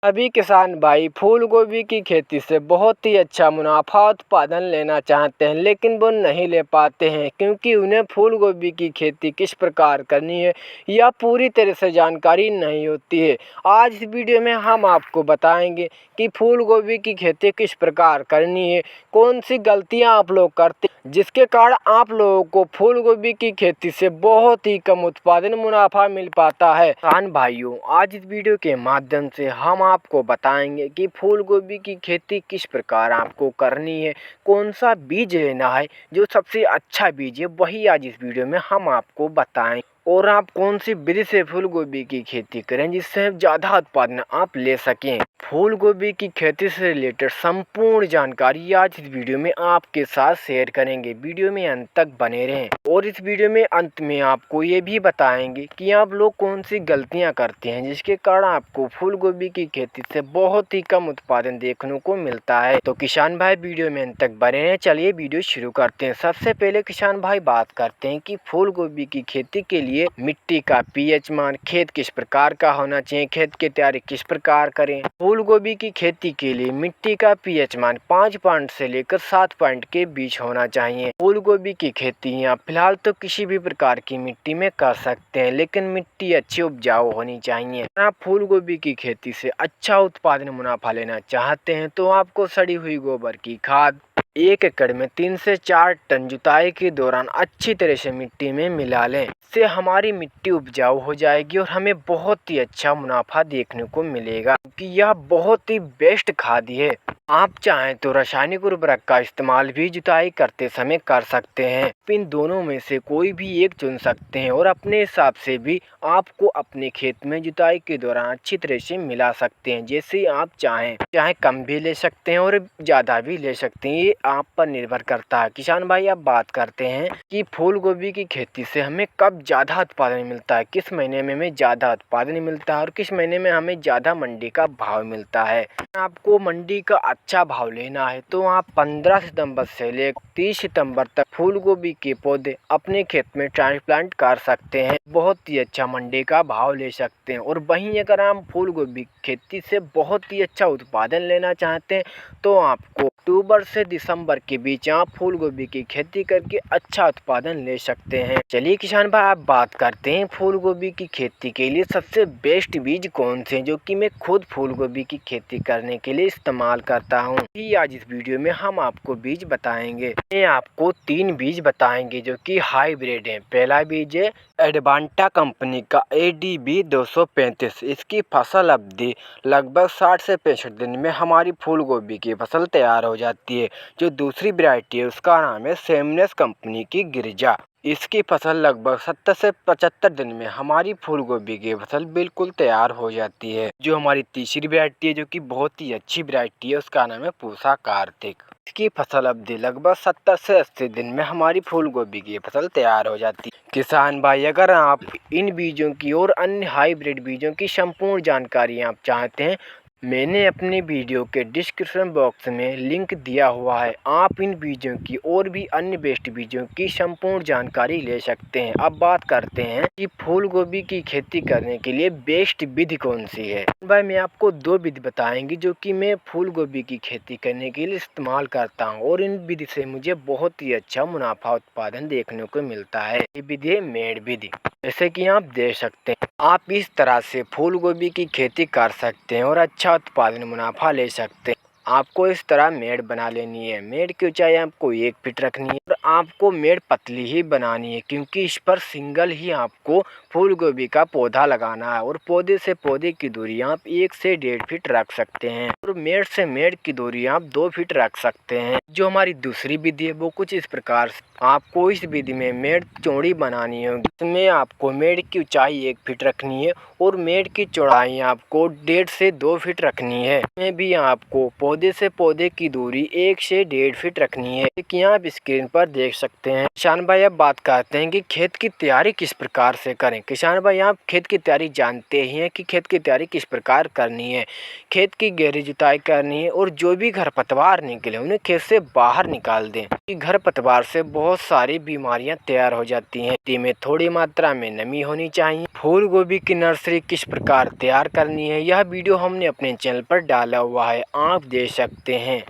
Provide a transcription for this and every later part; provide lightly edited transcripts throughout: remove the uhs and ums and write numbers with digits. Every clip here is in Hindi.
अभी किसान भाई फूल गोभी की खेती से बहुत ही अच्छा मुनाफा उत्पादन लेना चाहते हैं, लेकिन वो नहीं ले पाते हैं क्योंकि उन्हें फूल गोभी की खेती किस प्रकार करनी है या पूरी तरह से जानकारी नहीं होती है। आज इस वीडियो में हम आपको बताएंगे कि फूल गोभी की खेती किस प्रकार करनी है, कौन सी गलतियां आप लोग करते हैं जिसके कारण आप लोगों को फूल गोभी की खेती से बहुत ही कम उत्पादन मुनाफा मिल पाता है। किसान भाइयों, आज इस वीडियो के माध्यम से हम आपको बताएंगे कि फूल गोभी की खेती किस प्रकार आपको करनी है, कौन सा बीज लेना है, जो सबसे अच्छा बीज है वही आज इस वीडियो में हम आपको बताएंगे, और आप कौन सी विधि से फूल गोभी की खेती करें जिससे ज़्यादा उत्पादन आप ले सकें। फूल गोभी की खेती से रिलेटेड संपूर्ण जानकारी आज इस वीडियो में आपके साथ शेयर करेंगे। वीडियो में अंत तक बने रहें और इस वीडियो में अंत में आपको ये भी बताएंगे कि आप लोग कौन सी गलतियां करते हैं जिसके कारण आपको फूल गोभी की खेती से बहुत ही कम उत्पादन देखने को मिलता है। तो किसान भाई वीडियो में अंत तक बने रहें। चलिए वीडियो शुरू करते हैं। सबसे पहले किसान भाई बात करते हैं कि फूल गोभी की खेती के लिए मिट्टी का पीएच मान, खेत किस प्रकार का होना चाहिए, खेत की तैयारी किस प्रकार करें। फूल गोभी की खेती के लिए मिट्टी का पीएच मान 5 पॉइंट से लेकर 7 पॉइंट के बीच होना चाहिए। फूल गोभी की खेती आप फिलहाल तो किसी भी प्रकार की मिट्टी में कर सकते हैं, लेकिन मिट्टी अच्छी उपजाऊ होनी चाहिए। अगर आप फूल गोभी की खेती से अच्छा उत्पादन मुनाफा लेना चाहते हैं तो आपको सड़ी हुई गोबर की खाद 1 एकड़ में 3 से 4 टन जुताई के दौरान अच्छी तरह से मिट्टी में मिला लें। इससे हमारी मिट्टी उपजाऊ हो जाएगी और हमें बहुत ही अच्छा मुनाफा देखने को मिलेगा क्योंकि यह बहुत ही बेस्ट खाद है। आप चाहें तो रासायनिक उर्वरक का इस्तेमाल भी जुताई करते समय कर सकते हैं। इन दोनों में से कोई भी एक चुन सकते हैं और अपने हिसाब से भी आपको अपने खेत में जुताई के दौरान अच्छी तरह से मिला सकते हैं। जैसे आप चाहे कम भी ले सकते हैं और ज़्यादा भी ले सकते हैं, ये आप पर निर्भर करता है। किसान भाई अब बात करते हैं कि फूल गोभी की खेती से हमें कब ज़्यादा उत्पादन मिलता है, किस महीने में हमें ज़्यादा उत्पादन मिलता है और किस महीने में हमें ज़्यादा मंडी का भाव मिलता है। आपको मंडी का अच्छा भाव लेना है तो आप 15 सितंबर से लेकर 30 सितंबर तक फूल गोभी के पौधे अपने खेत में ट्रांसप्लांट कर सकते हैं, बहुत ही अच्छा मंडी का भाव ले सकते हैं। और वहीं अगर आप फूल गोभी खेती से बहुत ही अच्छा उत्पादन लेना चाहते हैं तो आपको अक्टूबर से दिसंबर के बीच आप फूल गोभी की खेती करके अच्छा उत्पादन ले सकते हैं। चलिए किसान भाई आप बात करते हैं फूल गोभी की खेती के लिए सबसे बेस्ट बीज कौन से हैं, जो कि मैं खुद फूल गोभी की खेती करने के लिए इस्तेमाल करता हूँ। आज इस वीडियो में हम आपको बीज बताएंगे। मैं आपको 3 बीज बताएंगे जो कि हाइब्रिड हैं। पहला बीज है एडवांटा कंपनी का ADB 235। इसकी फसल अवधि लगभग 60 से 65 दिन में हमारी फूल गोभी की फसल तैयार हो जाती है। जो दूसरी वैरायटी है उसका नाम है सेमनेस कंपनी की गिरिजा। इसकी फसल लगभग 70 से 75 दिन में हमारी फूल गोभी की फसल बिल्कुल तैयार हो जाती है। जो हमारी तीसरी वैरायटी है जो कि बहुत ही अच्छी वैरायटी है उसका नाम है पूसा कार्तिक। इसकी फसल अवधि लगभग 70 से 80 दिन में हमारी फूल गोभी की फसल तैयार हो जाती है। किसान भाई अगर आप इन बीजों की और अन्य हाइब्रिड बीजों की संपूर्ण जानकारी आप चाहते हैं, मैंने अपने वीडियो के डिस्क्रिप्शन बॉक्स में लिंक दिया हुआ है। आप इन बीजों की और भी अन्य बेस्ट बीजों की संपूर्ण जानकारी ले सकते हैं। अब बात करते हैं कि फूल गोभी की खेती करने के लिए बेस्ट विधि कौन सी है। भाई मैं आपको 2 विधि बताएंगी जो कि मैं फूल गोभी की खेती करने के लिए इस्तेमाल करता हूँ और इन विधि से मुझे बहुत ही अच्छा मुनाफा उत्पादन देखने को मिलता है। ये विधि है मेड़ विधि। जैसे कि आप देख सकते हैं, आप इस तरह से फूल गोभी की खेती कर सकते हैं और अच्छा उत्पादन मुनाफा ले सकते हैं। आपको इस तरह मेड़ बना लेनी है। मेड़ की ऊंचाई आपको 1 फीट रखनी है और आपको मेड़ पतली ही बनानी है क्योंकि इस पर सिंगल ही आपको फूल गोभी का पौधा लगाना है और पौधे से पौधे की दूरी आप 1 से 1.5 फीट रख सकते हैं और मेड़ से मेड़ की दूरी आप 2 फीट रख सकते हैं। जो हमारी दूसरी विधि है वो कुछ इस प्रकार से, आपको इस विधि में मेड़ चौड़ी बनानी होगी। इसमें आपको मेड़ की ऊंचाई 1 फीट रखनी है और मेड़ की चौड़ाई आपको 1.5 से 2 फीट रखनी है। इसमें भी आपको पौधे से पौधे की दूरी 1 से 1.5 फीट रखनी है कि आप स्क्रीन पर देख सकते हैं। किसान भाई अब बात करते हैं कि खेत की तैयारी किस प्रकार से करें। किसान भाई आप खेत की तैयारी जानते ही हैं कि खेत की तैयारी किस प्रकार करनी है। खेत की गहरी जुताई करनी है और जो भी खरपतवार निकले उन्हें खेत से बाहर निकाल दें। खरपतवार से बहुत सारी बीमारियां तैयार हो जाती हैं। मिट्टी में थोड़ी मात्रा में नमी होनी चाहिए। फूल गोभी की नर्सरी किस प्रकार तैयार करनी है यह वीडियो हमने अपने चैनल पर डाला हुआ है, आप देख सकते हैं।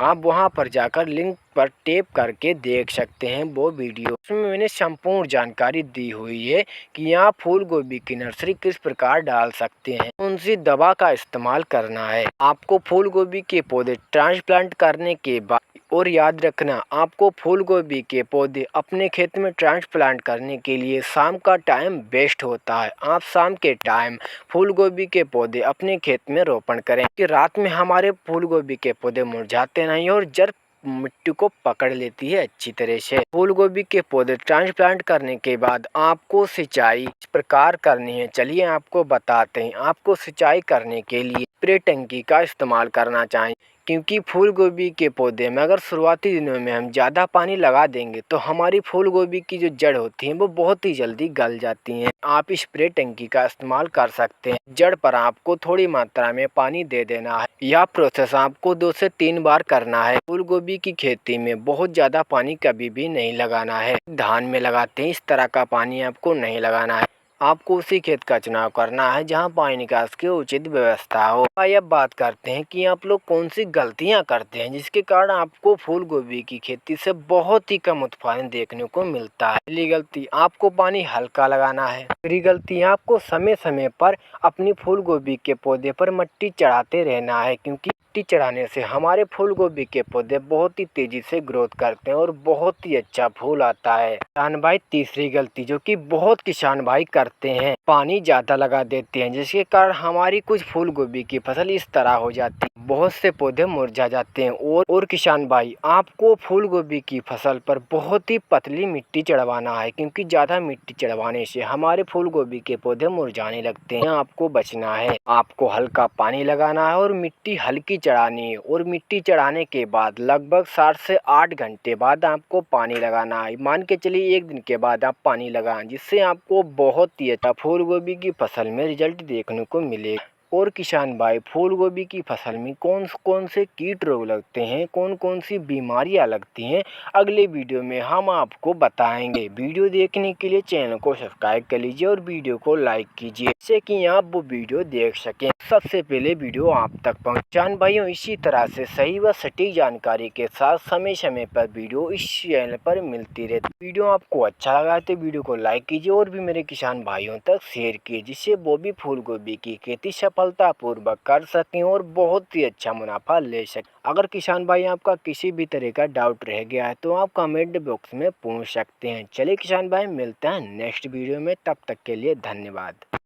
आप वहां पर जाकर लिंक पर टैप करके देख सकते हैं वो वीडियो। उसमें मैंने संपूर्ण जानकारी दी हुई है कि यहाँ फूल गोभी की नर्सरी किस प्रकार डाल सकते हैं, कौन सी दवा का इस्तेमाल करना है। आपको फूल गोभी के पौधे ट्रांसप्लांट करने के बाद और याद रखना, आपको फूल गोभी के पौधे अपने खेत में ट्रांसप्लांट करने के लिए शाम का टाइम बेस्ट होता है। आप शाम के टाइम फूल गोभी के पौधे अपने खेत में रोपण करें कि रात में हमारे फूल गोभी के पौधे मुरझाते नहीं और जड़ मिट्टी को पकड़ लेती है अच्छी तरह से। फूल गोभी के पौधे ट्रांसप्लांट करने के बाद आपको सिंचाई इस प्रकार करनी है, चलिए आपको बताते हैं। आपको सिंचाई करने के लिए स्प्रे टंकी का इस्तेमाल करना चाहिए, क्योंकि फूल गोभी के पौधे में अगर शुरुआती दिनों में हम ज़्यादा पानी लगा देंगे तो हमारी फूल गोभी की जो जड़ होती है वो बहुत ही जल्दी गल जाती हैं। आप स्प्रे टंकी का इस्तेमाल कर सकते हैं। जड़ पर आपको थोड़ी मात्रा में पानी दे देना है। यह प्रोसेस आपको 2 से 3 बार करना है। फूल गोभी की खेती में बहुत ज़्यादा पानी कभी भी नहीं लगाना है। धान में लगाते हैं इस तरह का पानी आपको नहीं लगाना है। आपको उसी खेत का चुनाव करना है जहां पानी निकास की उचित व्यवस्था हो। आइए अब बात करते हैं कि आप लोग कौन सी गलतियां करते हैं जिसके कारण आपको फूल गोभी की खेती से बहुत ही कम उत्पादन देखने को मिलता है। पहली गलती, आपको पानी हल्का लगाना है। दूसरी गलती, आपको समय समय पर अपनी फूल गोभी के पौधे पर मिट्टी चढ़ाते रहना है, क्योंकि मिट्टी चढ़ाने से हमारे फूल गोभी के पौधे बहुत ही तेजी से ग्रोथ करते हैं और बहुत ही अच्छा फूल आता है। किसान भाई तीसरी गलती जो कि बहुत किसान भाई करते हैं, पानी ज्यादा लगा देते हैं जिसके कारण हमारी कुछ फूल गोभी की फसल इस तरह हो जाती है, बहुत से पौधे मुरझा जाते हैं। और किसान भाई आपको फूल गोभी की फसल पर बहुत ही पतली मिट्टी चढ़वाना है, क्योंकि ज्यादा मिट्टी चढ़वाने से हमारे फूल गोभी के पौधे मुरझाने लगते हैं। आपको बचना है, आपको हल्का पानी लगाना है और मिट्टी हल्की चढ़ानी है। और मिट्टी चढ़ाने के बाद लगभग 7 से 8 घंटे बाद आपको पानी लगाना है। मान के चलिए 1 दिन के बाद आप पानी लगाएं, जिससे आपको बहुत ही अच्छा फूल गोभी की फसल में रिजल्ट देखने को मिलेगा। और किसान भाई फूल गोभी की फसल में कौन कौन से कीट रोग लगते हैं, कौन कौन सी बीमारियां लगती हैं, अगले वीडियो में हम आपको बताएंगे। वीडियो देखने के लिए चैनल को सब्सक्राइब कर लीजिए और वीडियो को लाइक कीजिए, जिससे कि आप वो वीडियो देख सकें, सबसे पहले वीडियो आप तक पहुंचे। किसान भाइयों इसी तरह से सही व सटीक जानकारी के साथ समय समय पर वीडियो इस चैनल पर मिलती रहती। वीडियो आपको अच्छा लगा तो वीडियो को लाइक कीजिए और भी मेरे किसान भाइयों तक शेयर कीजिए, जिससे वो भी फूल गोभी की खेती सफलतापूर्वक कर सकें और बहुत ही अच्छा मुनाफा ले सकें। अगर किसान भाई आपका किसी भी तरह का डाउट रह गया है तो आप कमेंट बॉक्स में पूछ सकते हैं। चलिए किसान भाई मिलते हैं नेक्स्ट वीडियो में, तब तक के लिए धन्यवाद।